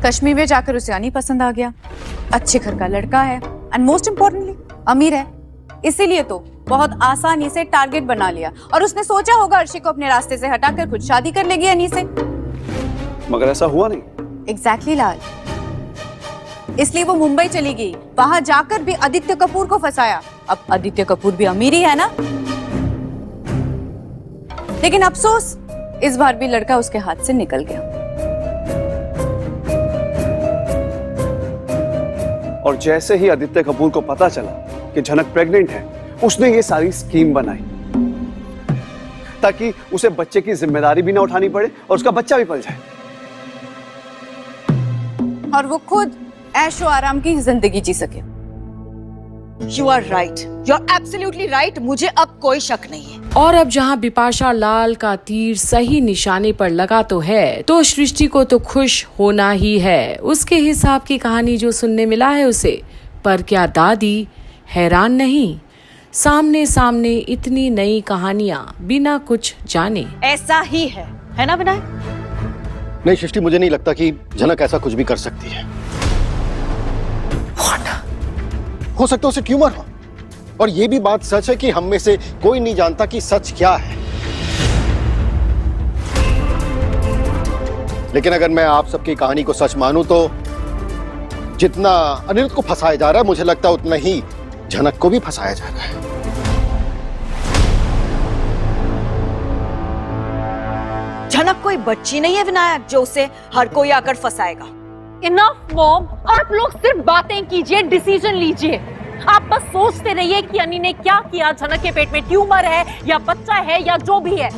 कश्मीर में जाकर उसे अनी पसंद आ गया, अच्छे घर का लड़का है एंड मोस्ट इम्पोर्टेंटली अमीर है, इसीलिए तो बहुत आसानी से टारगेट बना लिया और उसने सोचा होगा अर्शी को अपने रास्ते से हटाकर खुद शादी कर लेगी अनी से। मगर ऐसा हुआ नहीं। एग्जैक्टली लाल, इसलिए वो मुंबई चली गई, वहां जाकर भी आदित्य कपूर को फंसाया। अब आदित्य कपूर भी अमीर ही है ना, लेकिन अफसोस इस बार भी लड़का उसके हाथ से निकल गया। और जैसे ही आदित्य कपूर को पता चला कि झनक प्रेग्नेंट है, उसने ये सारी स्कीम बनाई ताकि उसे बच्चे की जिम्मेदारी भी ना उठानी पड़े और उसका बच्चा भी पल जाए और वो खुद ऐशो आराम की जिंदगी जी सके। You are right. You are absolutely right. मुझे अब कोई शक नहीं है। और अब जहां बिपाशा लाल का तीर सही निशाने पर लगा तो है, तो सृष्टि को तो खुश होना ही है। उसके हिसाब की कहानी जो सुनने मिला है उसे, पर क्या दादी हैरान नहीं? सामने सामने इतनी नई कहानियां बिना कुछ जाने। ऐसा ही है ना विनायक? नहीं सृष्टि, मुझे नहीं लगता कि झनक ऐसा कुछ भी कर सकती है। हो सकता है उसे ट्यूमर हो, और ये भी बात सच है कि हम में से कोई नहीं जानता कि सच क्या है। लेकिन अगर मैं आप सबकी कहानी को सच मानूं तो जितना अनिरुद्ध को फंसाया जा रहा है, मुझे लगता है उतना ही झनक को भी फंसाया जा रहा है। झनक कोई बच्ची नहीं है विनायक जो उसे हर कोई आकर फंसाएगा। इनफ मॉम, आप लोग सिर्फ बातें कीजिए, डिसीजन लीजिए। आप बस सोचते रहिए कि अनी ने क्या किया, झनक के पेट में ट्यूमर है या बच्चा है या जो भी है।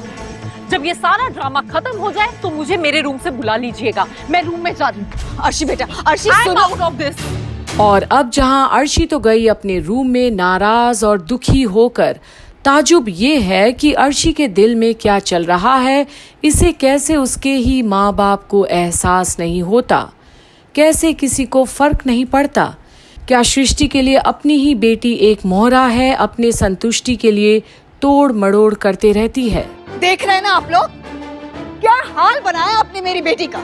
जब ये सारा ड्रामा खत्म हो जाए तो मुझे मेरे रूम से बुला लीजिएगा, मैं रूम में जा रही हूँ। अर्शी बेटा, अर्शी सुनो। Out of this. और अब जहां अर्शी तो गई अपने रूम में नाराज और दुखी होकर, ताजुब ये है कि अर्शी के दिल में क्या चल रहा है, इसे कैसे उसके ही माँ बाप को एहसास नहीं होता, कैसे किसी को फर्क नहीं पड़ता। क्या सृष्टि के लिए अपनी ही बेटी एक मोहरा है, अपने संतुष्टि के लिए तोड़ मड़ोड़ करते रहती है। देख रहे हैं ना आप लोग, क्या हाल बनाया आपने मेरी बेटी का।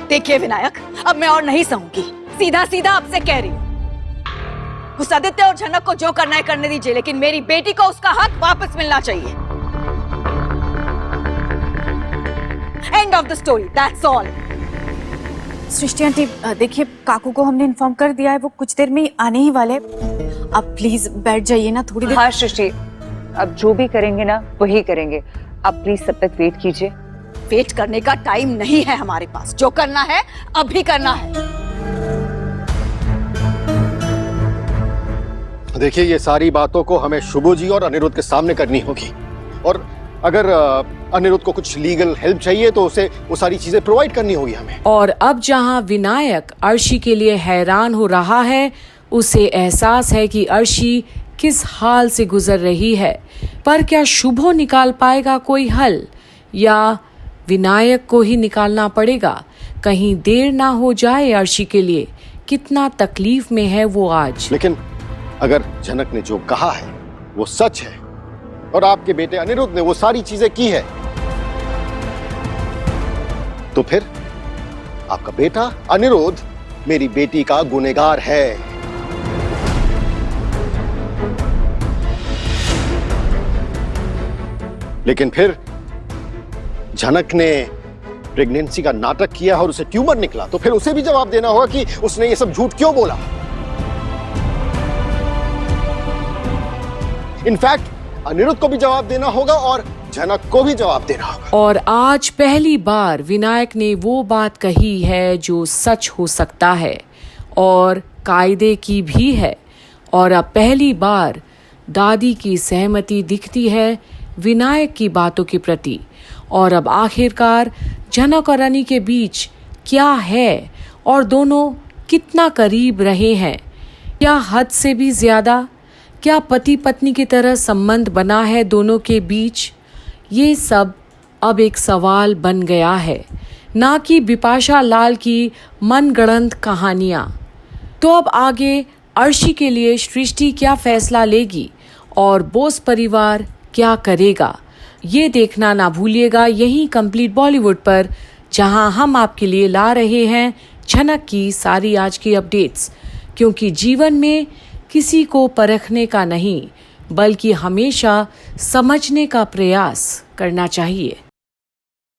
देखिए विनायक, अब मैं और नहीं सहूंगी, सीधा सीधा आपसे कह रही हूँ। उस आदित्य और झनक को जो करना है करने दीजिए, लेकिन मेरी बेटी को उसका हक वापस मिलना चाहिए। End of the story, that's all. Srishti aunty, देखिए काकू को हमने इन्फॉर्म कर दिया है, वो कुछ देर में ही आने ही वाले। आप प्लीज बैठ जाइए ना थोड़ी देर। हाँ सृष्टि, अब जो भी करेंगे ना वही करेंगे, आप प्लीज तब तक वेट कीजिए। वेट करने का टाइम नहीं है हमारे पास, जो करना है अभी करना है। देखिए, ये सारी बातों को हमें शुभू जी और अनिरुद्ध के सामने करनी होगी, और अगर अनिरुद्ध को कुछ लीगल हेल्प चाहिए तो उसे वो सारी चीजें प्रोवाइड करनी होगी हमें। और अब जहां विनायक अर्शी के लिए हैरान हो रहा है, उसे एहसास है कि अर्शी किस हाल से गुजर रही है, पर क्या शुभो निकाल पाएगा कोई हल, या विनायक को ही निकालना पड़ेगा? कहीं देर ना हो जाए अर्शी के लिए। कितना तकलीफ में है वो आज। लेकिन अगर झनक ने जो कहा है वो सच है और आपके बेटे अनिरुद्ध ने वो सारी चीजें की है, तो फिर आपका बेटा अनिरुद्ध मेरी बेटी का गुनहगार है। लेकिन फिर झनक ने प्रेगनेंसी का नाटक किया और उसे ट्यूमर निकला, तो फिर उसे भी जवाब देना होगा कि उसने ये सब झूठ क्यों बोला। इनफैक्ट अनिरुद्ध को भी जवाब देना होगा और झनक को भी जवाब देना होगा। और आज पहली बार विनायक ने वो बात कही है जो सच हो सकता है और कायदे की भी है। और अब पहली बार दादी की सहमति दिखती है विनायक की बातों के प्रति। और अब आखिरकार झनक और अनी के बीच क्या है और दोनों कितना करीब रहे हैं? क्या हद से भी ज्यादा? क्या पति पत्नी की तरह संबंध बना है दोनों के बीच? ये सब अब एक सवाल बन गया है, ना कि बिपाशा लाल की मनगढ़ंत कहानियाँ। तो अब आगे अर्शी के लिए सृष्टि क्या फैसला लेगी और बोस परिवार क्या करेगा, ये देखना ना भूलिएगा यहीं कंप्लीट बॉलीवुड पर, जहां हम आपके लिए ला रहे हैं झनक की सारी आज की अपडेट्स, क्योंकि जीवन में किसी को परखने का नहीं बल्कि हमेशा समझने का प्रयास करना चाहिए।